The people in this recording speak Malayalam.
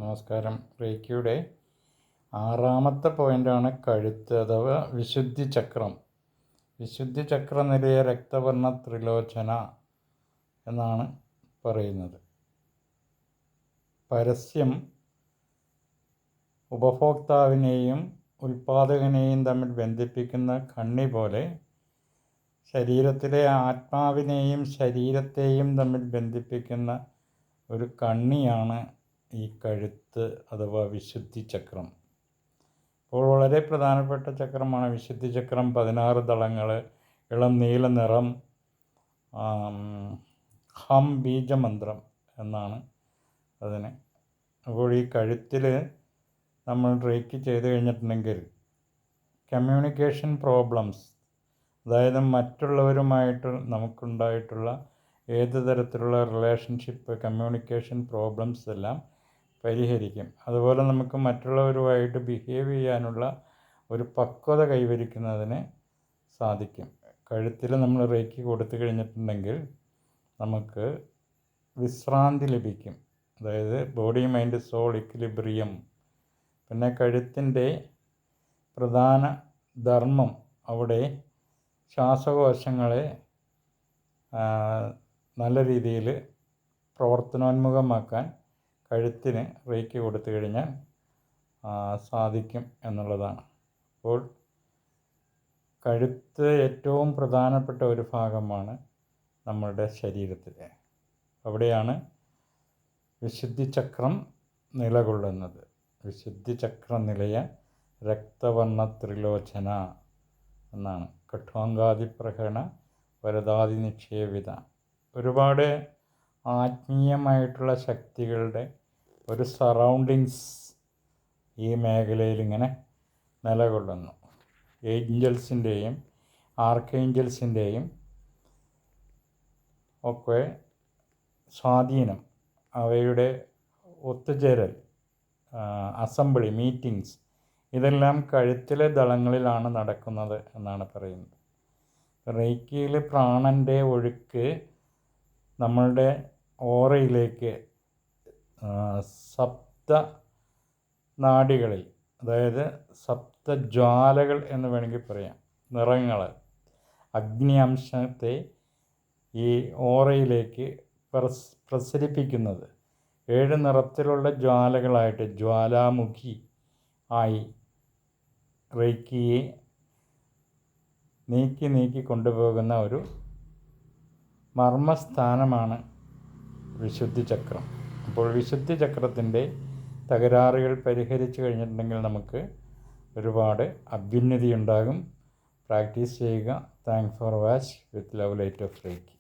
നമസ്കാരം. റേക്കിയുടെ ആറാമത്തെ പോയിൻ്റാണ് കഴുത്ത് അഥവാ വിശുദ്ധി ചക്രം. വിശുദ്ധി ചക്ര നിലയ രക്തവർണ്ണ ത്രിലോചന എന്നാണ് പറയുന്നത്. പരസ്യം ഉപഭോക്താവിനെയും ഉൽപ്പാദകനെയും തമ്മിൽ ബന്ധിപ്പിക്കുന്ന കണ്ണി പോലെ ശരീരത്തിലെ ആത്മാവിനെയും ശരീരത്തെയും തമ്മിൽ ബന്ധിപ്പിക്കുന്ന ഒരു കണ്ണിയാണ് ഈ കഴുത്ത് അഥവാ വിശുദ്ധി ചക്രം. അപ്പോൾ വളരെ പ്രധാനപ്പെട്ട ചക്രമാണ് വിശുദ്ധി ചക്രം. 16 ദളങ്ങൾ, ഇളം നീല നിറം, ഹം ബീജമന്ത്രം എന്നാണ് അതിന്. അപ്പോൾ ഈ കഴുത്തിൽ നമ്മൾ റേക്കി ചെയ്ത് കഴിഞ്ഞിട്ടുണ്ടെങ്കിൽ കമ്മ്യൂണിക്കേഷൻ പ്രോബ്ലംസ്, അതായത് മറ്റുള്ളവരുമായിട്ട് നമുക്കുണ്ടായിട്ടുള്ള ഏത് തരത്തിലുള്ള റിലേഷൻഷിപ്പ്, കമ്മ്യൂണിക്കേഷൻ പ്രോബ്ലംസ് എല്ലാം പരിഹരിക്കും. അതുപോലെ നമുക്ക് മറ്റുള്ളവരുമായിട്ട് ബിഹേവ് ചെയ്യാനുള്ള ഒരു പക്വത കൈവരിക്കുന്നതിന് സാധിക്കും. കഴുത്തിൽ നമ്മൾ റേക്കി കൊടുത്തു കഴിഞ്ഞിട്ടുണ്ടെങ്കിൽ നമുക്ക് വിശ്രാന്തി ലഭിക്കും, അതായത് ബോഡി മൈൻഡ് സോൾ ഇക്വിലിബ്രിയം. പിന്നെ കഴുത്തിൻ്റെ പ്രധാന ധർമ്മം അവിടെ ശ്വാസകോശങ്ങളെ നല്ല രീതിയിൽ പ്രവർത്തനോന്മുഖമാക്കാൻ കഴുത്തിന് റേക്കി കൊടുത്തു കഴിഞ്ഞാൽ സാധിക്കും എന്നുള്ളതാണ്. അപ്പോൾ കഴുത്ത് ഏറ്റവും പ്രധാനപ്പെട്ട ഒരു ഭാഗമാണ് നമ്മളുടെ ശരീരത്തിൽ. അവിടെയാണ് വിശുദ്ധി ചക്രം നിലകൊള്ളുന്നത്. വിശുദ്ധി ചക്ര നിലയ രക്തവർണ്ണ ത്രിലോചന എന്നാണ്. കഠ്വാങ്കാദിപ്രഹണ വരദാതി നിക്ഷേപിത. ഒരുപാട് ആത്മീയമായിട്ടുള്ള ശക്തികളുടെ ഒരു സറൗണ്ടിങ്സ് ഈ മേഖലയിൽ ഇങ്ങനെ നിലകൊള്ളുന്നു. ഏഞ്ചൽസിൻ്റെയും ആർക്കേഞ്ചൽസിൻ്റെയും ഒക്കെ സ്വാധീനം, അവയുടെ ഒത്തുചേരൽ, അസംബ്ലി, മീറ്റിങ്സ്, ഇതെല്ലാം കഴുത്തിലെ ദളങ്ങളിലാണ് നടക്കുന്നത് എന്നാണ് പറയുന്നത്. റേക്കിയിൽ പ്രാണൻ്റെ ഒഴുക്ക് നമ്മളുടെ ഓറയിലേക്ക് സപ്ത നാഡികളിൽ, അതായത് സപ്തജ്വാലകൾ എന്ന് വേണമെങ്കിൽ പറയാം, നിറങ്ങൾ, അഗ്നി അംശത്തെ ഈ ഓറയിലേക്ക് പ്രസരിപ്പിക്കുന്നത് 7 നിറത്തിലുള്ള ജ്വാലകളായിട്ട്, ജ്വാലാമുഖി ആയി റേക്കിയെ നീക്കി കൊണ്ടുപോകുന്ന ഒരു മർമ്മസ്ഥാനമാണ് വിശുദ്ധി ചക്രം. അപ്പോൾ വിശുദ്ധി ചക്രത്തിൻ്റെ തകരാറുകൾ പരിഹരിച്ചു കഴിഞ്ഞിട്ടുണ്ടെങ്കിൽ നമുക്ക് ഒരുപാട് അഭ്യുന്നതി ഉണ്ടാകും. പ്രാക്ടീസ് ചെയ്യുക. Thanks for watch with love light of reiki.